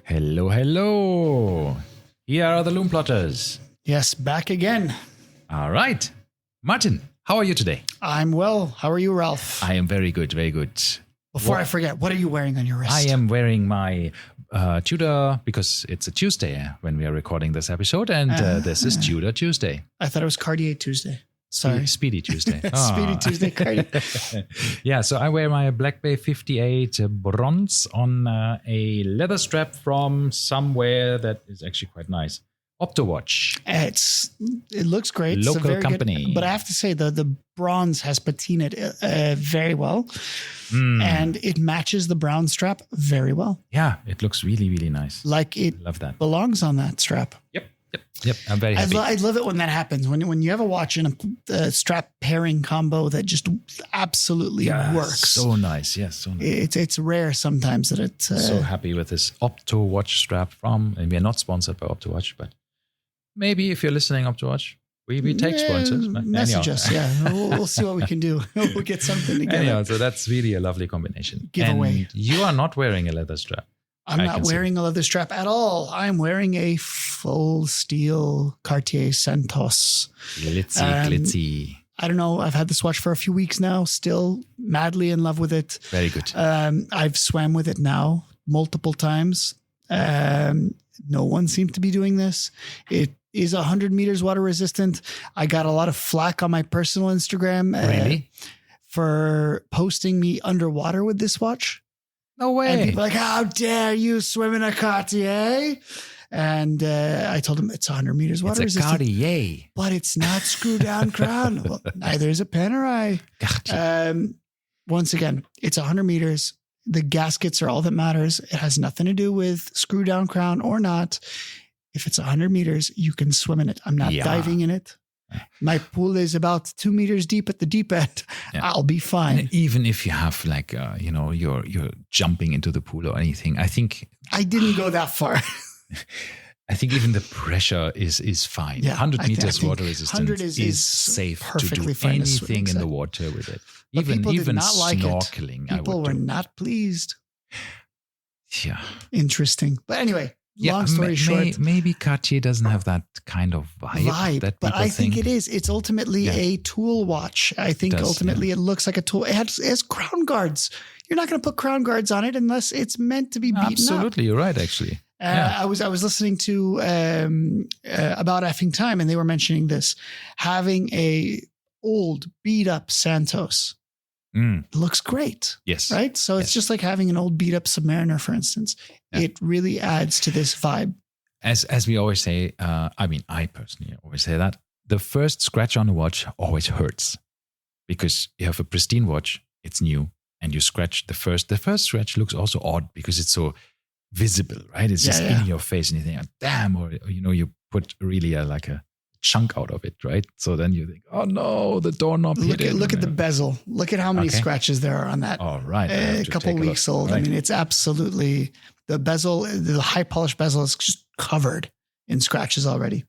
Hello, hello. Here are the Lume plotters. Yes, back again. All right. Martin, how are you today? I'm well. How are you, Ralph? I am very good, very good. Before I forget, what are you wearing on your wrist? I am wearing my Tudor because it's a Tuesday when we are recording this episode, and this is Tudor Tuesday. I thought it was Cartier Tuesday. Sorry. Speedy Tuesday. Speedy Tuesday, Cartier. Yeah, so I wear my Black Bay 58 bronze on a leather strap from somewhere that is actually quite nice. Optowatch. It looks great. Local it's a very company. Good, but I have to say, the bronze has patinaed very well. And it matches the brown strap very well. Yeah, it looks really, really nice. Like it Love that. belongs on that strap. Yep. I'm very happy. I love it when that happens. When you have a watch and a strap pairing combo that just absolutely works. So nice. Yes, so nice. It's rare sometimes that it's... so happy with this Optowatch strap from, and we are not sponsored by Optowatch, but maybe if you're listening, Optowatch, we take sponsors. Message us, yeah. We'll see what we can do. We'll get something together. Anyhow, so that's really a lovely combination. Giveaway. And you are not wearing a leather strap. I'm not wearing a leather strap at all. I'm wearing a full steel Cartier Santos. Glitzy. I don't know. I've had this watch for a few weeks now. Still madly in love with it. Very good. I've swam with it now multiple times. No one seemed to be doing this. It is 100 meters water resistant. I got a lot of flack on my personal Instagram Really? For posting me underwater with this watch. No way. And people are like, how dare you swim in a Cartier? And I told him it's 100 meters water It's a resistant. Cartier. But it's not screw down crown. Well, neither is a Panerai. Once again, it's 100 meters. The gaskets are all that matters. It has nothing to do with screw down crown or not. If it's 100 meters, you can swim in it. I'm not diving in it. My pool is about 2 meters deep at the deep end. Yeah. I'll be fine. And even if you have like, you're jumping into the pool or anything, I think I didn't go that far. I think even the pressure is fine. Yeah, 100 meters water resistant 100 is safe perfectly to do fine anything in the water with it. But Even did not like snorkeling. People were not pleased. Yeah. Interesting. But anyway, long story short. Maybe Cartier doesn't have that kind of vibe that but I think think it is. It's ultimately a tool watch. I think ultimately it looks like a tool. It has crown guards. You're not going to put crown guards on it unless it's meant to be beaten Absolutely, up. you're right, actually. I was listening to About Effing Time, and they were mentioning this. Having a old beat up Santos looks great. Yes. Right? So it's just like having an old beat up Submariner, for instance. Yeah. It really adds to this vibe. As we always say, I personally always say that the first scratch on a watch always hurts because you have a pristine watch, it's new, and you scratch the first scratch looks also odd because it's so visible, right? It's just in your face and you think, damn, or you put really a chunk out of it, right? So then you think, oh no, the doorknob hit it. Look at the bezel. Look at how many scratches there are on that. All right. A couple weeks old. Right. I mean, it's absolutely, the bezel, the high polished bezel is just covered in scratches already.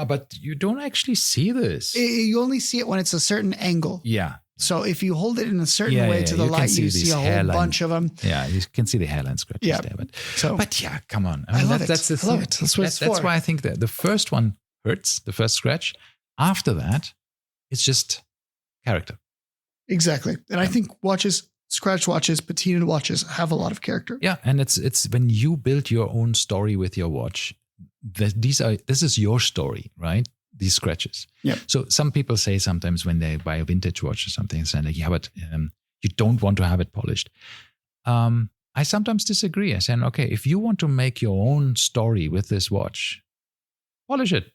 But you don't actually see this. You only see it when it's a certain angle. Yeah. So if you hold it in a certain way to the light, you see a whole bunch of them. Yeah, you can see the hairline scratches there. But yeah, come on. I love it. That's the thing. I love it. That's why I think that the first one hurts, the first scratch. After that, it's just character. Exactly. And I think scratch watches, patinaed watches have a lot of character. Yeah, and it's when you build your own story with your watch, this is your story, right? These scratches. Yeah. So some people say sometimes when they buy a vintage watch or something, it's like, but you don't want to have it polished. I sometimes disagree. I say, okay, if you want to make your own story with this watch, polish it.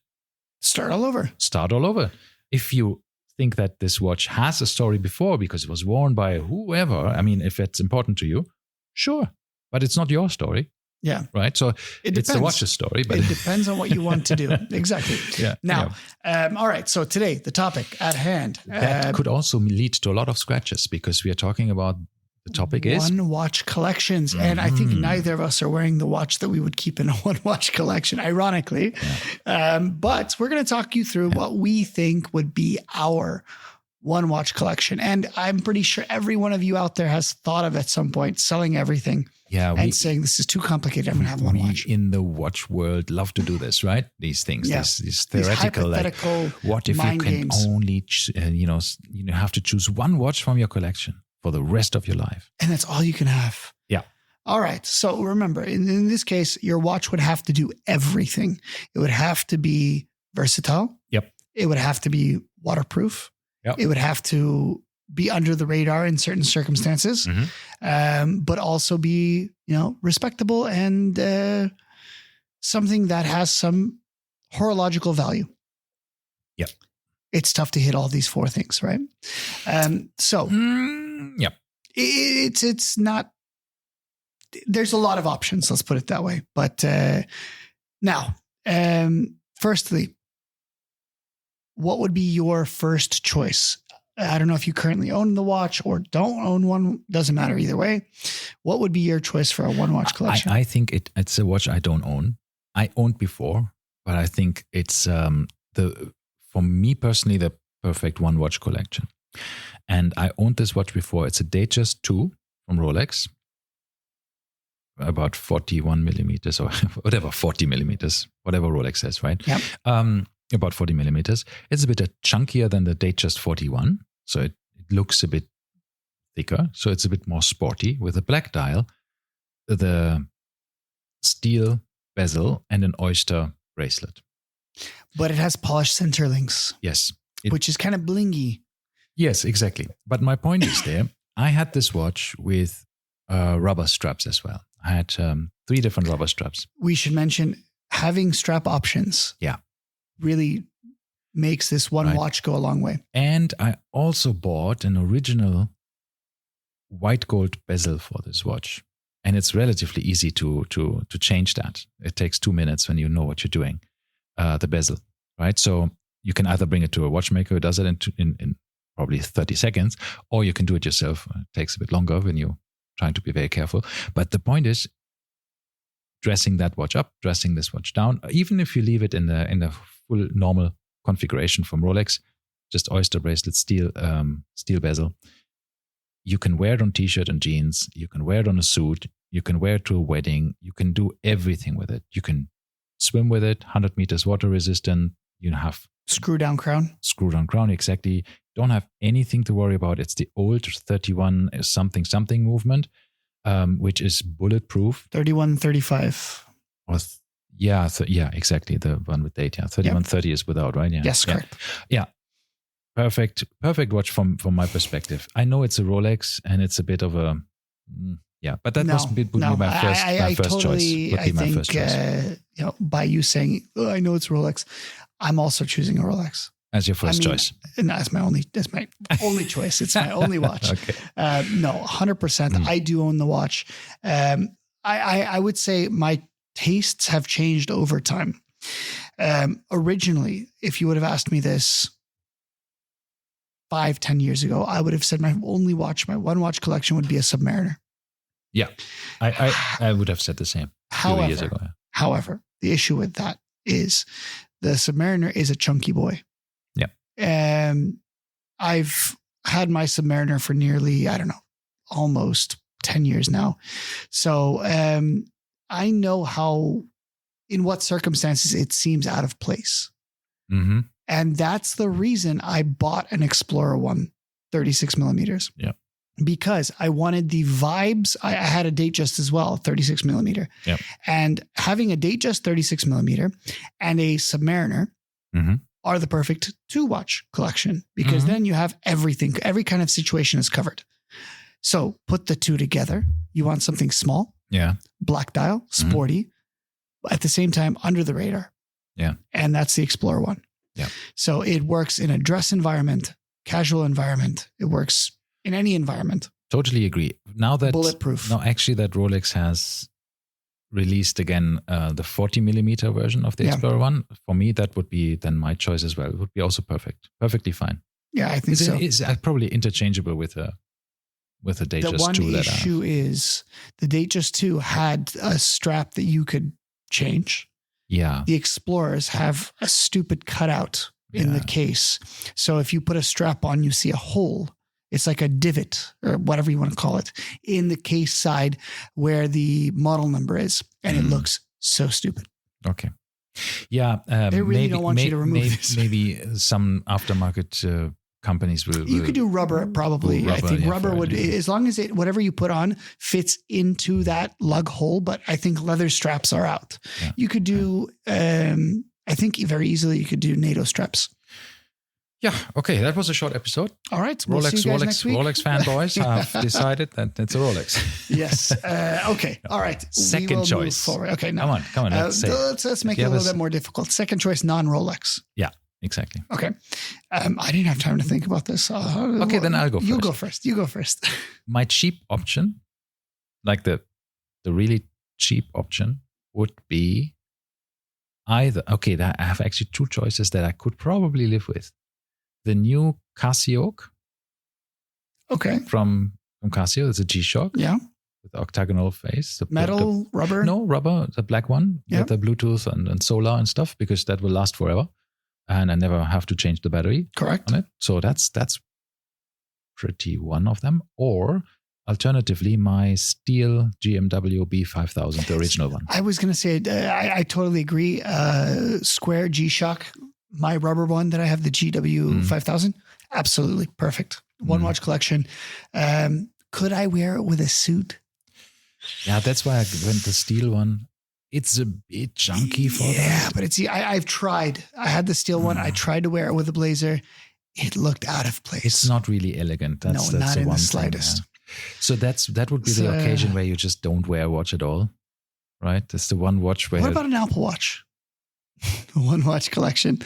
Start all over. If you think that this watch has a story before because it was worn by whoever, if it's important to you, sure. But it's not your story. Yeah. Right. So it's the watch's story, but it depends on what you want to do. Exactly. Yeah. Now, all right. So today, the topic at hand. That could also lead to a lot of scratches because we are talking about the topic is one watch collections. And I think neither of us are wearing the watch that we would keep in a one watch collection, ironically. But we're going to talk you through what we think would be our one watch collection. And I'm pretty sure every one of you out there has thought of at some point selling everything and saying, this is too complicated. I'm going to have one watch. In the watch world love to do this, right? These things, these theoretical, hypothetical what if you can games. only, you have to choose one watch from your collection for the rest of your life. And that's all you can have. Yeah. All right. So remember, in this case, your watch would have to do everything. It would have to be versatile. Yep. It would have to be waterproof. Yep. It would have to be under the radar in certain circumstances, but also be, respectable and something that has some horological value. Yep. It's tough to hit all these four things, right? Yep. It's not. There's a lot of options. Let's put it that way. But now, firstly, what would be your first choice? I don't know if you currently own the watch or don't own one. Doesn't matter either way. What would be your choice for a one watch collection? I think it's a watch I don't own. I owned before, but I think it's for me personally, the perfect one watch collection. And I owned this watch before. It's a Datejust 2 from Rolex. About 41 millimeters or whatever, 40 millimeters, whatever Rolex says, right? Yep. About 40 millimeters. It's a bit chunkier than the Datejust 41. So it looks a bit thicker. So it's a bit more sporty with a black dial, the steel bezel, and an oyster bracelet. But it has polished center links. Yes. Which is kind of blingy. Yes, exactly. But my point is there, I had this watch with rubber straps as well. I had 3 different rubber straps. We should mention having strap options. Yeah. Really makes this one watch go a long way. And I also bought an original white gold bezel for this watch. And it's relatively easy to change that. It takes 2 minutes when you know what you're doing, the bezel, right? So you can either bring it to a watchmaker who does it in probably 30 seconds, or you can do it yourself. It takes a bit longer when you're trying to be very careful. But the point is, dressing that watch up, dressing this watch down, even if you leave it in the full normal configuration from Rolex, just oyster bracelet, steel bezel, you can wear it on t-shirt and jeans, you can wear it on a suit, you can wear it to a wedding, you can do everything with it. You can swim with it, 100 meters water resistant, you have screw down crown, exactly. Don't have anything to worry about. It's the old 31 something movement, which is bulletproof. 3135. Yeah, exactly. The one with date. Yeah, 3130 is without, right? Yeah. Yes, correct. Yeah. Perfect watch from my perspective. I know it's a Rolex and it's a bit of a but that would be my first choice. Would be my first choice. By you saying, I know it's Rolex, I'm also choosing a Rolex as your first choice. No, that's my only choice. It's my only watch. Okay. No, 100%. I do own the watch. I would say my tastes have changed over time. Originally, if you would have asked me this 5-10 years ago, I would have said my one watch collection would be a Submariner. Yeah, I would have said the same a few years ago. Yeah. However, the issue with that is the Submariner is a chunky boy. Yeah. I've had my Submariner for nearly, almost 10 years now. So I know in what circumstances it seems out of place. Mm-hmm. And that's the reason I bought an Explorer 1 36 millimeters. Yeah. Because I wanted the vibes. I had a Datejust as well, 36 millimeter. Yeah. And having a Datejust 36 millimeter and a Submariner are the perfect 2-watch collection, because then you have everything, every kind of situation is covered. So put the two together. You want something small, black dial, sporty, at the same time under the radar. Yeah. And that's the Explorer 1. Yeah. So it works in a dress environment, casual environment. It works in any environment. Totally agree. Now that bulletproof. No, actually, that Rolex has released again the 40 millimeter version of the Explorer 1. For me, that would be then my choice as well. It would be also perfectly fine. Yeah, I think so. It's probably interchangeable with a Datejust 2. The one issue is the Datejust 2 had a strap that you could change. Yeah. The Explorers have a stupid cutout in the case. So if you put a strap on, you see a hole. It's like a divot or whatever you want to call it in the case side where the model number is. And it looks so stupid. Okay. Yeah. They really don't want you to remove this. Maybe some aftermarket companies will. You could do rubber probably. I think rubber would, as long as whatever you put on fits into that lug hole, but I think leather straps are out. Yeah. You could do, I think very easily you could do NATO straps. Yeah. Okay. That was a short episode. All right. We'll see you guys next week. Rolex fanboys have decided that it's a Rolex. Yes. Okay. All right. Second choice. Okay. No. Come on. Let's make it a little bit more difficult. Second choice, non-Rolex. Yeah. Exactly. Okay. I didn't have time to think about this. Okay. Then I'll go first. You go first. My cheap option, like the really cheap option, would be either. Okay. I have actually two choices that I could probably live with. The new Casio. Okay. From Casio. It's a G-Shock. Yeah. With octagonal face. Metal, rubber? No, rubber, the black one. Yeah. With the Bluetooth and solar and stuff, because that will last forever. And I never have to change the battery. Correct. On it. So that's pretty one of them. Or alternatively, my steel GMW B5000, the original one. I was going to say, I totally agree. Square G-Shock. My rubber one that I have, the GW 5000, absolutely perfect. One watch collection. Could I wear it with a suit? Yeah, that's why I went the steel one. It's a bit chunky for that. Yeah, but I've tried. I had the steel one. I tried to wear it with a blazer. It looked out of place. It's not really elegant. That's not in the slightest. Thing, yeah. So that would be the occasion where you just don't wear a watch at all, right? That's the one watch where. What about an Apple Watch? One watch collection.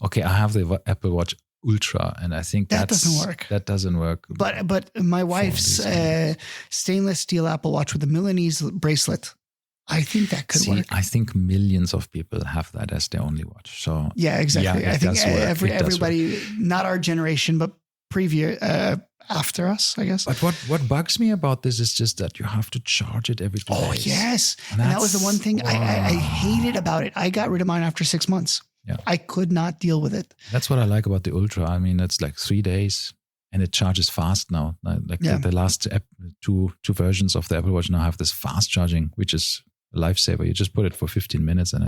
Okay, I have the Apple Watch Ultra, and I think that doesn't work. That doesn't work. But my wife's stainless steel Apple Watch with a Milanese bracelet. I think that could work. I think millions of people have that as their only watch. So yeah, exactly. Yeah, I think everybody, not our generation, but after us, I guess. But what bugs me about this is just that you have to charge it every 2 days. Oh, yes. And that was the one thing I hated about it. I got rid of mine after 6 months. Yeah. I could not deal with it. That's what I like about the Ultra. I mean, it's like 3 days and it charges fast now. Like the last two versions of the Apple Watch now have this fast charging, which is a lifesaver. You just put it for 15 minutes and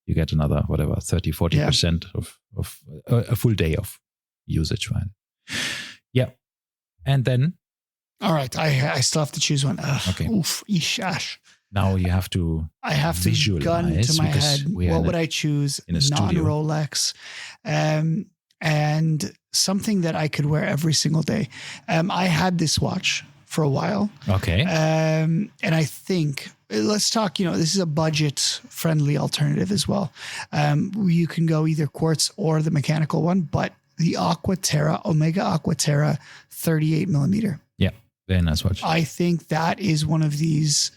you get another, 30-40% of a full day of usage, right? Yeah. And then? All right. I still have to choose one. Okay. Oof. Eesh. Now you have to visualize. Gun to my head. What would I choose? Non-Rolex. And something that I could wear every single day. I had this watch for a while. Okay. And I think, let's talk, this is a budget-friendly alternative as well. You can go either quartz or the mechanical one, but the Omega Aquaterra 38 millimeter. Yeah, very nice watch. I think that is one of these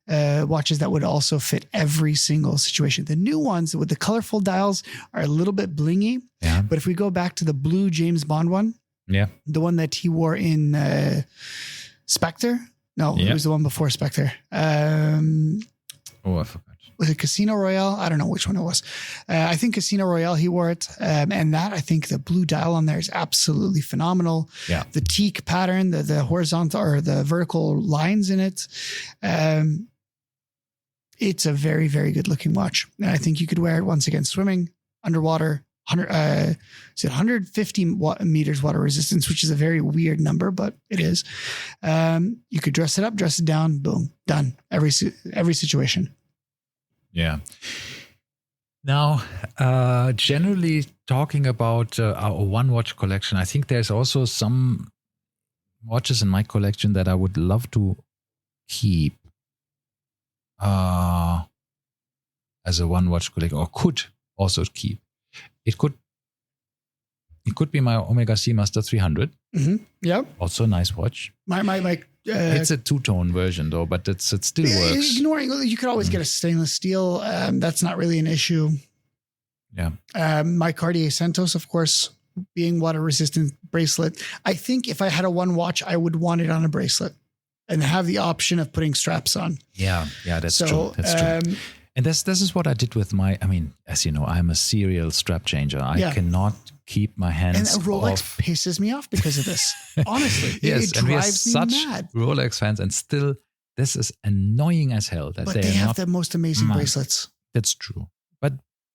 watches that would also fit every single situation. The new ones with the colorful dials are a little bit blingy. Yeah. But if we go back to the blue James Bond one, the one that he wore in Spectre. No, it was the one before Spectre. I forgot. Was it Casino Royale? I don't know which one it was. I think Casino Royale, he wore it. And that, I think the blue dial on there is absolutely phenomenal. Yeah. The teak pattern, the horizontal or the vertical lines in it. It's a very, very good looking watch. And I think you could wear it once again, swimming, underwater, 150 meters water resistance, which is a very weird number, but it is. You could dress it up, dress it down, boom, done. Every situation. Yeah. Now, generally talking about our one watch collection, I think there's also some watches in my collection that I would love to keep as a one watch collection, or could also keep. It could be my Omega Seamaster 300. Mm-hmm. Yeah. Also a nice watch. My it's a two-tone version though, but it still works. You could always get a stainless steel. That's not really an issue. Yeah. My Cartier Santos, of course, being water resistant bracelet. I think if I had a one watch, I would want it on a bracelet and have the option of putting straps on. Yeah, that's true. That's true. And this is what I did with my, I mean, as you know, I'm a serial strap changer. I cannot keep my hands And Rolex off. pisses me off because of this. Honestly, Yes, it and we are drives me such mad. Rolex fans, and still, this is annoying as hell. That But they they are have not, the most amazing bracelets. That's true. But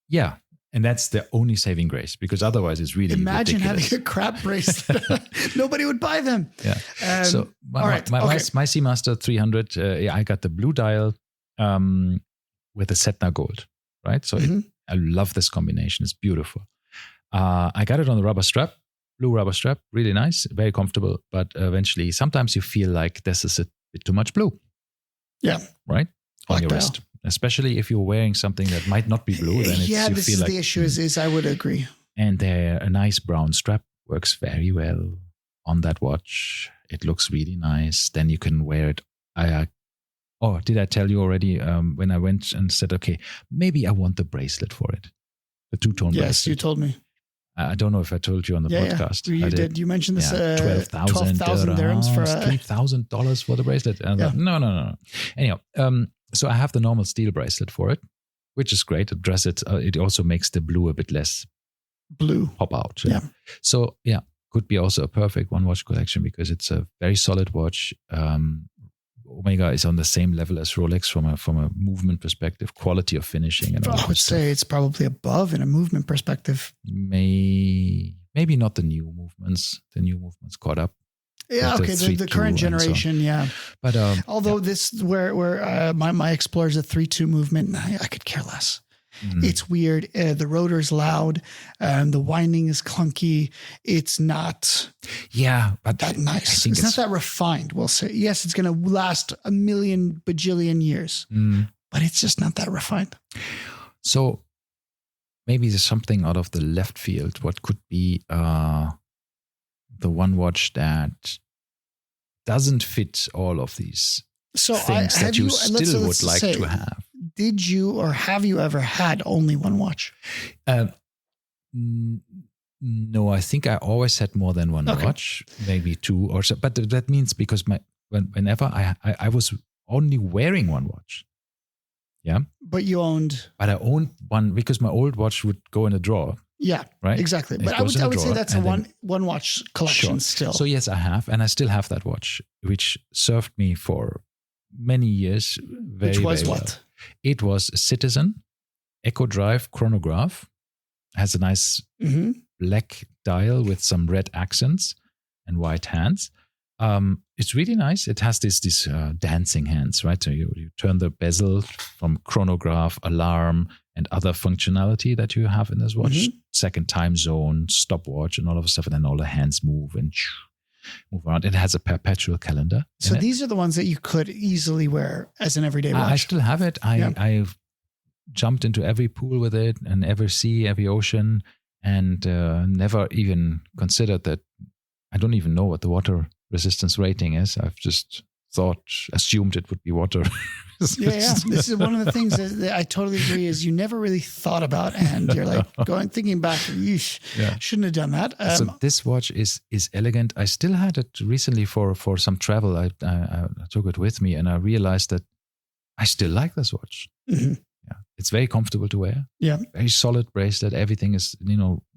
yeah, and that's the only saving grace, because otherwise it's really Imagine ridiculous. having a crap bracelet. Nobody would buy them. Yeah. So all right. my Seamaster 300, I got the blue dial with the Setna gold, right? So I love this combination. It's beautiful. I got it on the rubber strap, blue rubber strap, really nice, very comfortable. But eventually, sometimes you feel like this is a bit too much blue. Yeah. Right? Black on your dial. wrist. Especially if you're wearing something that might not be blue, then it's, you this feel is like the issue. Is I would agree. And a nice brown strap works very well on that watch. It looks really nice. Then you can wear it. Did I tell you already when I went and said, okay, maybe I want the bracelet for it, the two-tone bracelet. Yes, you told me. I don't know if I told you on the podcast. Yeah, you did. You mentioned this 12,000 dirhams for $3,000 for the bracelet. And I was like, no. Anyhow, so I have the normal steel bracelet for it, which is great. It also makes the blue a bit less blue pop out. Yeah. So could be also a perfect one watch collection because it's a very solid watch. Omega is on the same level as Rolex from a movement perspective, quality of finishing, and all that. I would say it's probably above in a movement perspective. Maybe not the new movements. The new movements caught up. Yeah, okay. The current generation, But although this where my Explorer's a 3.2 movement, I could care less. It's weird. The rotor's loud. The winding is clunky. It's not but that nice. It's not that refined, we'll say. Yes, it's going to last a million bajillion years, but it's just not that refined. So maybe there's something out of the left field. What could be the one watch that doesn't fit all of these things that you still would like to have? Did you or have you ever had only one watch? No, I think I always had more than one watch, maybe two or so. But that means because whenever I was only wearing one watch. Yeah. But you owned. But I owned one because my old watch would go in a drawer. Yeah. Right. Exactly. But I would say that's a one watch collection still. So yes, I have, and I still have that watch, which served me for many years. Which was very what? Well. It was a Citizen Echo Drive chronograph. Has a nice black dial with some red accents and white hands. It's really nice. It has these dancing hands, right? So you turn the bezel from chronograph, alarm, and other functionality that you have in this watch. Second time zone, stopwatch, and all of a sudden, then all the hands move and move around. It has a perpetual calendar. So these are the ones that you could easily wear as an everyday watch. I still have it. I've jumped into every pool with it and every sea, every ocean, and never even considered that. I don't even know what the water resistance rating is. I've just assumed it would be water. This is one of the things that I totally agree is you never really thought about, and you're like thinking back, shouldn't have done that. So this watch is elegant. I still had it recently for some travel. I took it with me, and I realized that I still like this watch. Yeah, it's very comfortable to wear. Yeah, very solid bracelet. Everything is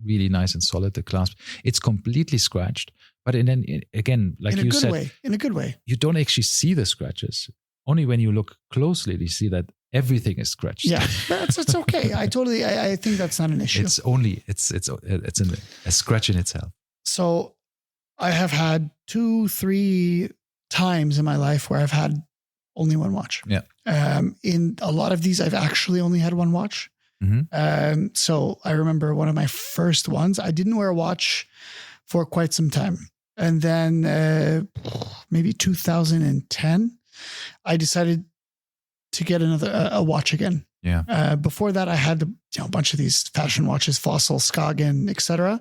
really nice and solid. The clasp, it's completely scratched, but again, like you said, in a good way, you don't actually see the scratches. Only when you look closely, you see that everything is scratched. Yeah, but it's okay. I think that's not an issue. It's a scratch in itself. So I have had 2-3 times in my life where I've had only one watch. Yeah. In a lot of these, I've actually only had one watch. So I remember one of my first ones, I didn't wear a watch for quite some time. And then maybe 2010, I decided to get a watch again. Yeah. Before that, I had a bunch of these fashion watches, Fossil, Skagen, etc.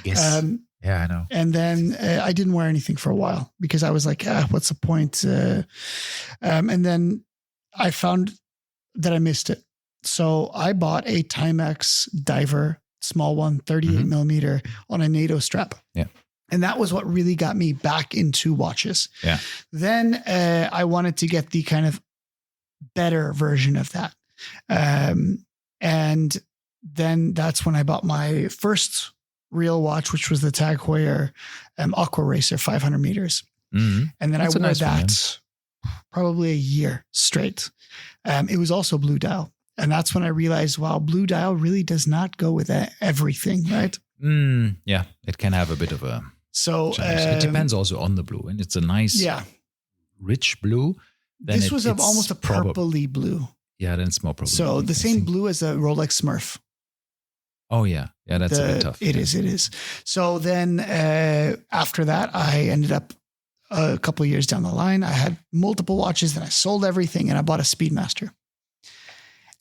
Yes. Yeah, I know. And then I didn't wear anything for a while because I was like, what's the point? And then I found that I missed it. So I bought a Timex diver, small one, 38 millimeter on a NATO strap. Yeah. And that was what really got me back into watches. Yeah. Then I wanted to get the kind of better version of that. And then that's when I bought my first real watch, which was the Tag Heuer Aqua Racer 500 meters. Mhm. And then That's a I wore nice one, that probably a year straight. It was also blue dial. And that's when I realized, wow, blue dial really does not go with everything, right? Yeah, it can have a bit of a So challenge. It depends also on the blue, and it's a nice, rich blue. Then this was almost a purpley blue. Yeah, then it's more probably. So the same blue as a Rolex Smurf. Oh yeah, that's a bit tough. It is. So then after that, I ended up a couple of years down the line. I had multiple watches, and I sold everything, and I bought a Speedmaster.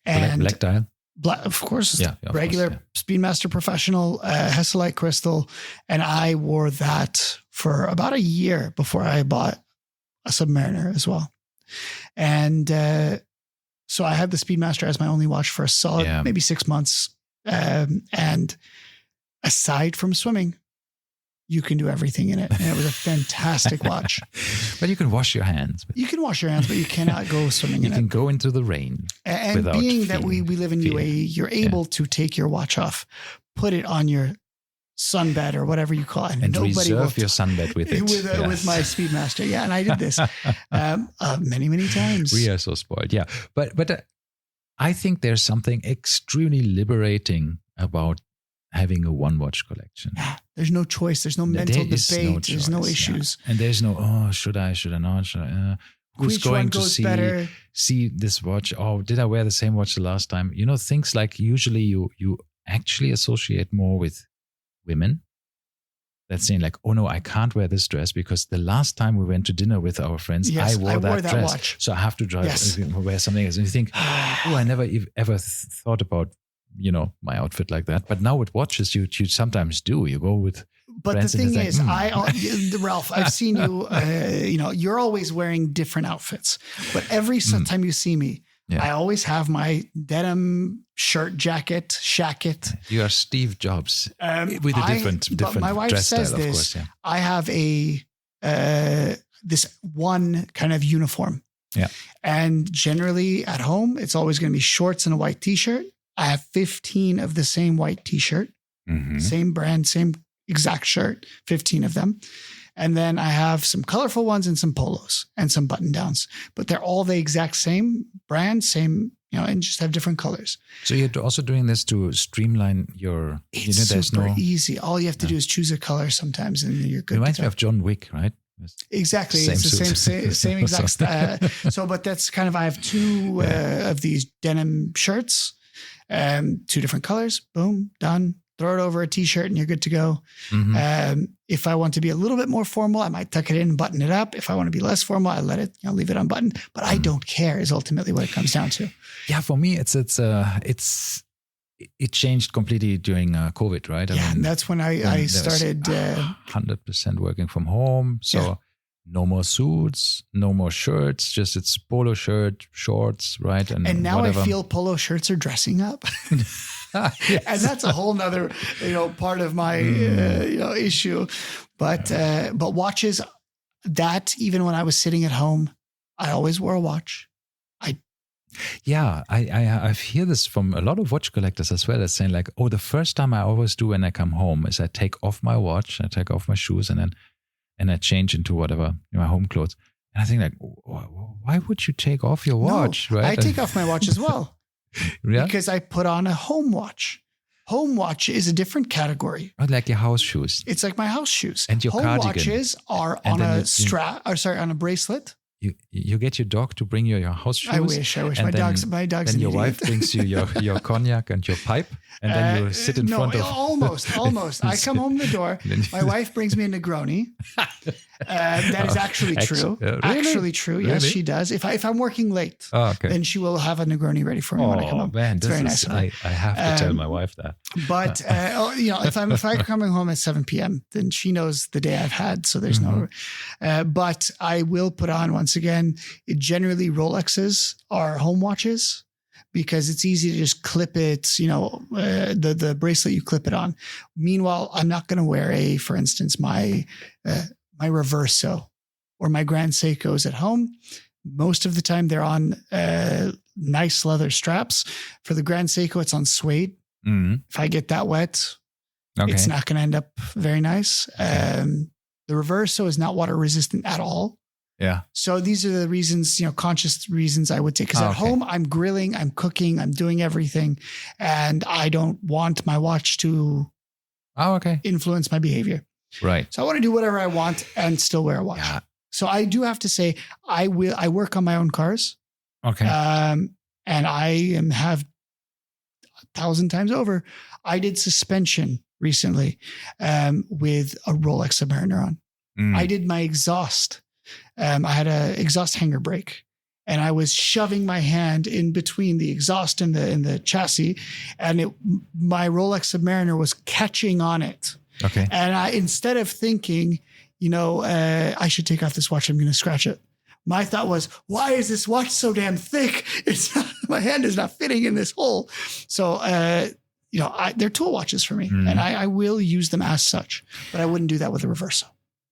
And black dial. Of course, regular Speedmaster Professional, Hesselite Crystal. And I wore that for about a year before I bought a Submariner as well. And so I had the Speedmaster as my only watch for a solid maybe 6 months. And aside from swimming, you can do everything in it. And it was a fantastic watch. But you can wash your hands. You can wash your hands, but you cannot go swimming in it. You can go into the rain. And being that we live in UAE, you're able to take your watch off, put it on your sunbed or whatever you call it. And reserve your sunbed with it. With my Speedmaster. Yeah. And I did this many, many times. We are so spoiled. Yeah. But I think there's something extremely liberating about having a one watch collection. Yeah, there's no choice. There's no mental debate. There's no issues. Yeah. And there's no, should I not? Who's going to see this watch? Oh, did I wear the same watch the last time? Things like usually you actually associate more with women. That's saying like, oh no, I can't wear this dress because the last time we went to dinner with our friends, I wore that dress. Watch. So I have to wear something else. And you think, oh, I never ever thought about my outfit like that. But now with watches, you sometimes do. You go with. But the thing is, Ralph, I've seen you. You're always wearing different outfits. But every time you see me, I always have my denim shirt, jacket, shacket. You are Steve Jobs with a different my wife dress says style, this. Of course, I have this one kind of uniform. Yeah. And generally at home, it's always going to be shorts and a white t-shirt. I have 15 of the same white t-shirt, same brand, same exact shirt, 15 of them. And then I have some colorful ones and some polos and some button downs, but they're all the exact same brand, same, and just have different colors. So you're also doing this to streamline your, it's super easy. All you have to do is choose a color sometimes and you're good. It reminds me of John Wick, right? Exactly. It's the same exact. But that's kind of, I have two of these denim shirts. 2 different colors, boom, done. Throw it over a t-shirt and you're good to go. If I want to be a little bit more formal, I might tuck it in and button it up. If I want to be less formal, I let it, leave it unbuttoned. But I don't care is ultimately what it comes down to. Yeah, for me, it changed completely during COVID, right? I mean, that's when I started 100% working from home. So no more suits, no more shirts, just it's polo shirt, shorts, right? And now whatever. I feel polo shirts are dressing up. Yes. And that's a whole nother, part of my, issue. But watches, that even when I was sitting at home, I always wore a watch. I hear this from a lot of watch collectors as well. As saying like, oh, the first time I always do when I come home is I take off my watch, I take off my shoes, and I change into whatever, my home clothes. And I think like, why would you take off your watch? No, right? I take off my watch as well. Yeah? Because I put on a home watch. Home watch is a different category. Or like your house shoes. It's like my house shoes. And your home cardigan. Watches are on a strap, on a bracelet. You get your dog to bring you your house shoes. I wish. My dog's Then an your idiot. wife brings you your cognac and your pipe, and then you sit in front of. Almost. I come home the door. My wife brings me a Negroni. That is actually true. Really? Actually true. Yes, Really? she does. If I'm working late, then she will have a Negroni ready for me when I come home. Man, it's very nice. I have to tell my wife that. But if I'm coming home at 7 p.m., then she knows the day I've had. So there's no. But I will put on once again. Generally, Rolexes are home watches because it's easy to just clip it. The bracelet you clip it on. Meanwhile, I'm not going to wear for instance, my Reverso or my Grand Seikos at home Most of the time they're on nice leather straps. For the Grand Seiko, it's on suede. If I get that wet, it's not going to end up very nice. The Reverso is not water resistant at all. Yeah. So these are the reasons, conscious reasons I would take. Because at home, I'm grilling, I'm cooking, I'm doing everything. And I don't want my watch to influence my behavior. Right. So I want to do whatever I want and still wear a watch. Yeah. So I do have to say, I work on my own cars. Okay. And I have 1,000 times over. I did suspension recently with a Rolex Submariner on. I did my exhaust. I had a exhaust hanger brake, and I was shoving my hand in between the exhaust and the chassis, and my Rolex Submariner was catching on it. Okay. And I, instead of thinking, I should take off this watch, I'm going to scratch it. My thought was, why is this watch so damn thick? My hand is not fitting in this hole. So, they're tool watches for me, and I will use them as such, but I wouldn't do that with a Reverso.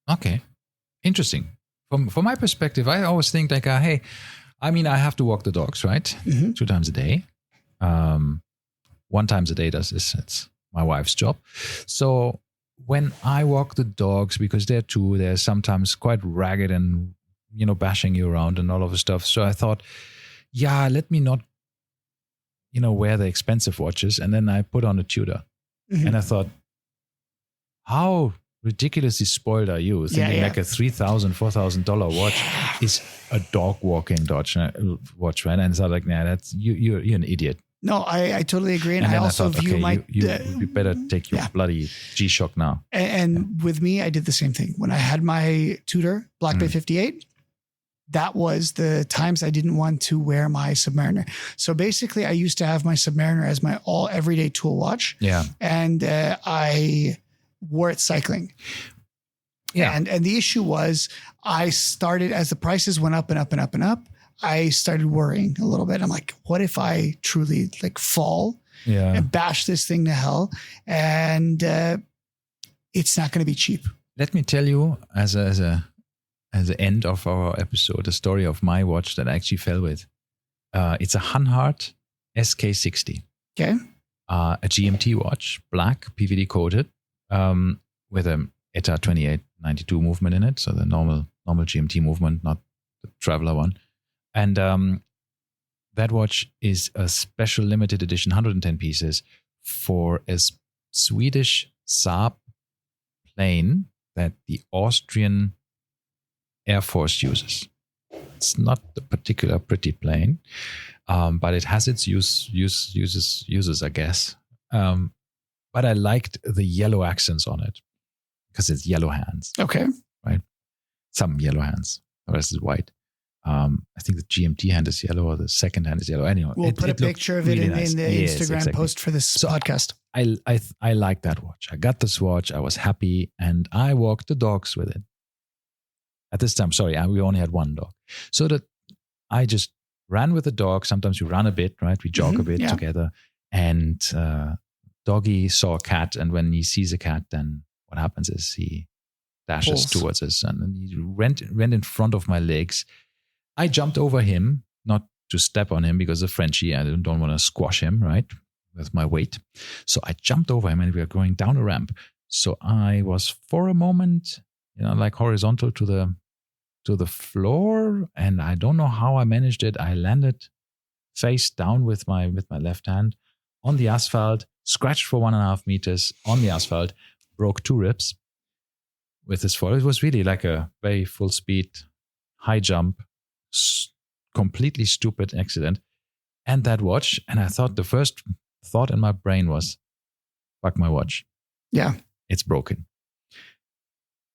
Okay. Interesting. From my perspective, I always think like, hey, I have to walk the dogs, right? 2 times a day. 1 time a day, it's my wife's job. So when I walk the dogs, because they're sometimes quite ragged and, bashing you around and all of the stuff. So I thought, let me not, wear the expensive watches. And then I put on a Tudor. And I thought, how ridiculously spoiled are you? Thinking like a $3,000, $4,000 watch is a dog walking watch, right? And so like, that's you're an idiot. No, I totally agree. And I also view you better take your bloody G-Shock now. And with me, I did the same thing. When I had my Tudor Black Bay 58, that was the times I didn't want to wear my Submariner. So basically, I used to have my Submariner as my all everyday tool watch. Yeah. And I wore it cycling. Yeah. And the issue was I started, as the prices went up and up and up and up, I started worrying a little bit. I'm like, what if I truly fall and bash this thing to hell? And it's not going to be cheap. Let me tell you, as the end of our episode, the story of my watch that I actually fell with. It's a Hanhart SK60. Okay. A GMT watch, black, PVD coated, with a ETA 2892 movement in it. So the normal GMT movement, not the Traveler one. And that watch is a special limited edition, 110 pieces, for a Swedish Saab plane that the Austrian Air Force uses. It's not a particular pretty plane, but it has its uses, I guess. But I liked the yellow accents on it because it's yellow hands. Okay. Right. Some yellow hands. The rest is white. I think the GMT hand is yellow or the second hand is yellow. Anyway, we'll put a picture of it in the Instagram post for this podcast. I like that watch. I got this watch. I was happy and I walked the dogs with it. At this time, we only had 1 dog. So that I just ran with the dog. Sometimes we run a bit, right? We jog a bit together. And doggy saw a cat. And when he sees a cat, then what happens is he dashes towards us. And then he went in front of my legs. I jumped over him, not to step on him because of Frenchie. I don't want to squash him, right? With my weight. So I jumped over him and we were going down a ramp. So I was for a moment, like horizontal to the floor, and I don't know how I managed it. I landed face down with my left hand on the asphalt, scratched for 1.5 meters on the asphalt, broke 2 ribs with this fall. It was really like a very full speed, high jump, completely stupid accident. And that watch, and I thought the first thought in my brain was, fuck my watch. Yeah. It's broken.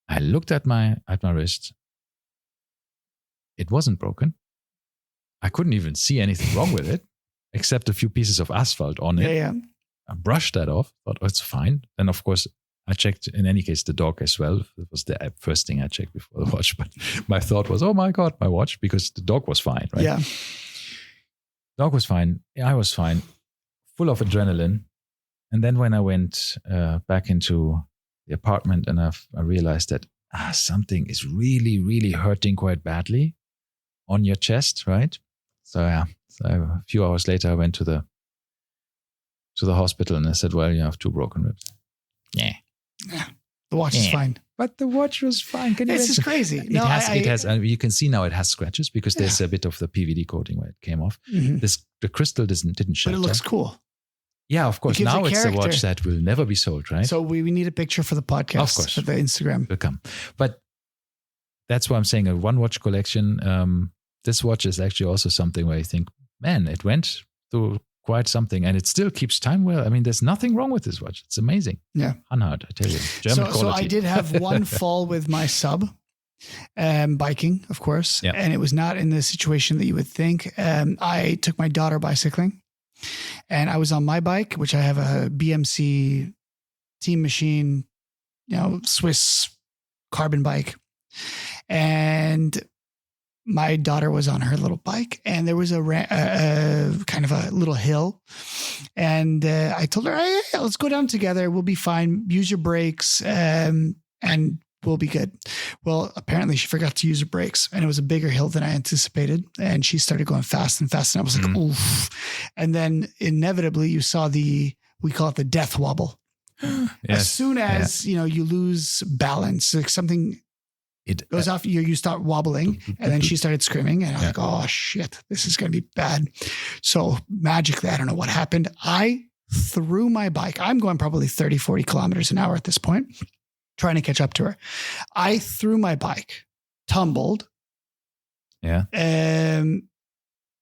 I looked at my wrist. It wasn't broken. I couldn't even see anything wrong with it, except a few pieces of asphalt on it. Yeah. I brushed that off, thought, it's fine. Then, of course, I checked, in any case, the dog as well. It was the first thing I checked before the watch. But my thought was, oh my God, my watch, because the dog was fine, right? Yeah. Dog was fine. I was fine, full of adrenaline. And then when I went back into the apartment and I realized that something is really, really hurting quite badly. on your chest, right? So a few hours later, I went to the hospital and I said, well, you have 2 broken ribs. Yeah. The watch is fine. But the watch was fine. Can you This is crazy. It has. You can see now it has scratches because there's a bit of the PVD coating where it came off. Mm-hmm. The crystal didn't shatter. But it looks cool. Yeah, of course. Now it's a watch that will never be sold, right? So we need a picture for the podcast. Of course. For the Instagram. Will come. But that's why I'm saying a one watch collection. This watch is actually also something where I think, man, it went through quite something and it still keeps time well. I mean, there's nothing wrong with this watch. It's amazing. Yeah. Unhard, I tell you. German quality. So I did have one fall with my sub, biking, of course. Yeah. And it was not in the situation that you would think. I took my daughter bicycling and I was on my bike, which I have a BMC Team Machine, Swiss carbon bike. And my daughter was on her little bike and there was a kind of a little hill. And I told her, hey, let's go down together. We'll be fine. Use your brakes and we'll be good. Well, apparently she forgot to use her brakes and it was a bigger hill than I anticipated. And she started going fast and fast. And I was like, oof. And then inevitably you saw we call it the death wobble. Yes. As soon as, you lose balance, like something it goes off, you start wobbling, and then she started screaming, and I was like, oh shit, this is going to be bad. So magically, I don't know what happened. I threw my bike. I'm going probably 30, 40 kilometers an hour at this point, trying to catch up to her. I threw my bike, tumbled,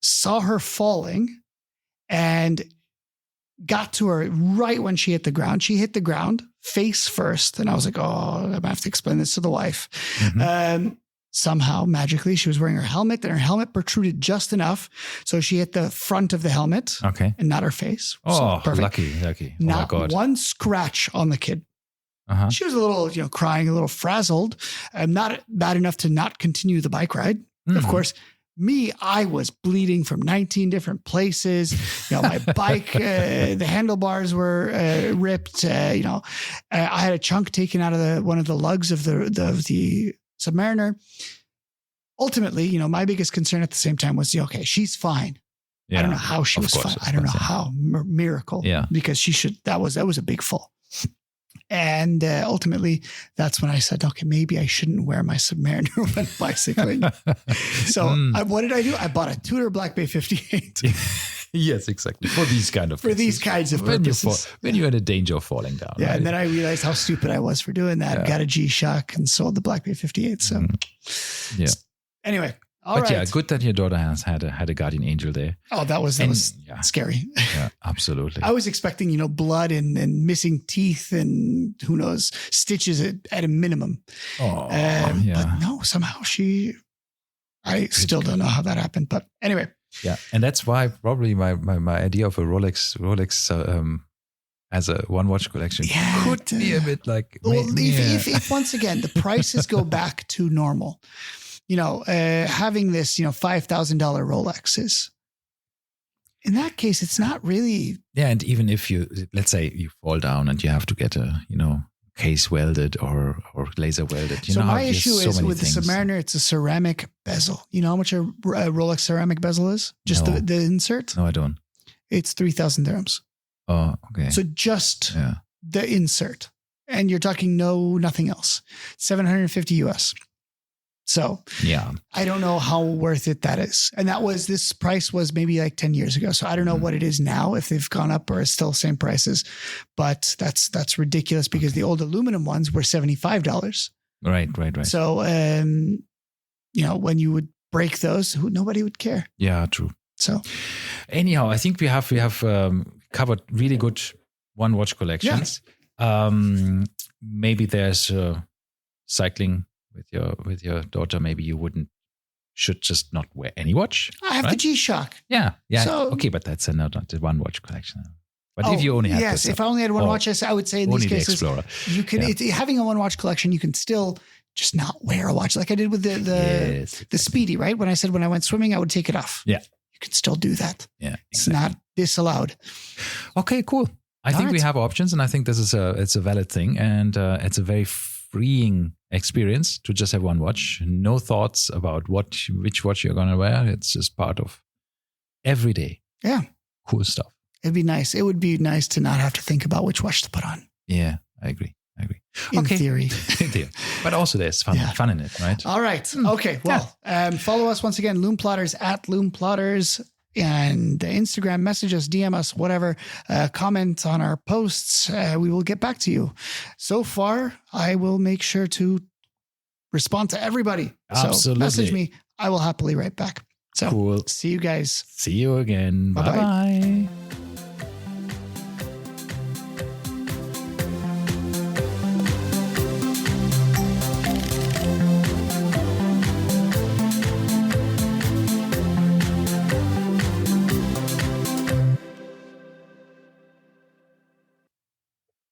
saw her falling, and got to her right when she hit the ground. She hit the ground face first. And I was like, oh, I'm going to have to explain this to the wife. Mm-hmm. Somehow, magically, she was wearing her helmet and her helmet protruded just enough. So she hit the front of the helmet and not her face. Oh, so lucky. Not one scratch on the kid. Uh-huh. She was a little, crying, a little frazzled. Not bad enough to not continue the bike ride. Mm-hmm. Of course, I was bleeding from 19 different places. My bike, the handlebars were ripped. I had a chunk taken out of one of the lugs of the Submariner. Ultimately, my biggest concern at the same time was, okay, she's fine. Yeah, I don't know how she was fine. I don't know how. Miracle. Yeah. Because that was a big fall. And ultimately, that's when I said, okay, maybe I shouldn't wear my Submariner when bicycling. So what did I do? I bought a Tudor Black Bay 58. Yes, exactly. For these kind of purposes. When you're in a danger of falling down. Yeah, right? And then I realized how stupid I was for doing that. Yeah. Got a G-Shock and sold the Black Bay 58. So anyway. All right. Yeah, good that your daughter has had a guardian angel there. Oh, that was scary. Yeah, absolutely. I was expecting, blood and missing teeth and who knows, stitches at a minimum. Oh, But no, somehow I still don't know how that happened. But anyway. Yeah, and that's why probably my idea of a Rolex as a one watch collection could be a bit like. Well, if once again the prices go back to normal. Having this, $5,000 Rolexes. In that case, it's not really. Yeah. And even if let's say you fall down and you have to get a, case welded or laser welded. So my issue is with the Submariner, it's a ceramic bezel. You know how much a Rolex ceramic bezel is? Just the insert? No, I don't. It's 3,000 dirhams. Oh, okay. So just the insert. And you're talking nothing else. 750 US. So I don't know how worth it that is. And this price was maybe like 10 years ago. So I don't know what it is now, if they've gone up or it's still the same prices, but that's ridiculous because the old aluminum ones were $75. Right. So, when you would break those, nobody would care. Yeah, true. So anyhow, I think we have covered really good one watch collections. Yeah. Maybe there's cycling with your daughter, maybe you should just not wear any watch. I have the G-Shock. Yeah. So, okay, but that's not the one watch collection. But if you only had if I only had one watch, I would say in these cases, you can having a one watch collection, you can still just not wear a watch like I did with the Speedy, right? When I went swimming, I would take it off. Yeah. You can still do that. Yeah. Exactly. It's not disallowed. Okay, cool. I think we have options, and I think this is it's a valid thing, and it's a very freeing experience to just have one watch. No thoughts about which watch you're going to wear. It's just part of every day. Yeah. Cool stuff. It'd be nice. It would be nice to not have to think about which watch to put on. Yeah, I agree. In theory. But also there's fun in it, right? All right. Okay. Well, follow us once again, Lume Plotters at Lume Plotters, and Instagram, message us, DM us, whatever, comment on our posts. We will get back to you. So far, I will make sure to respond to everybody. Absolutely. So message me. I will happily write back. So cool. See you guys. See you again. Bye-bye.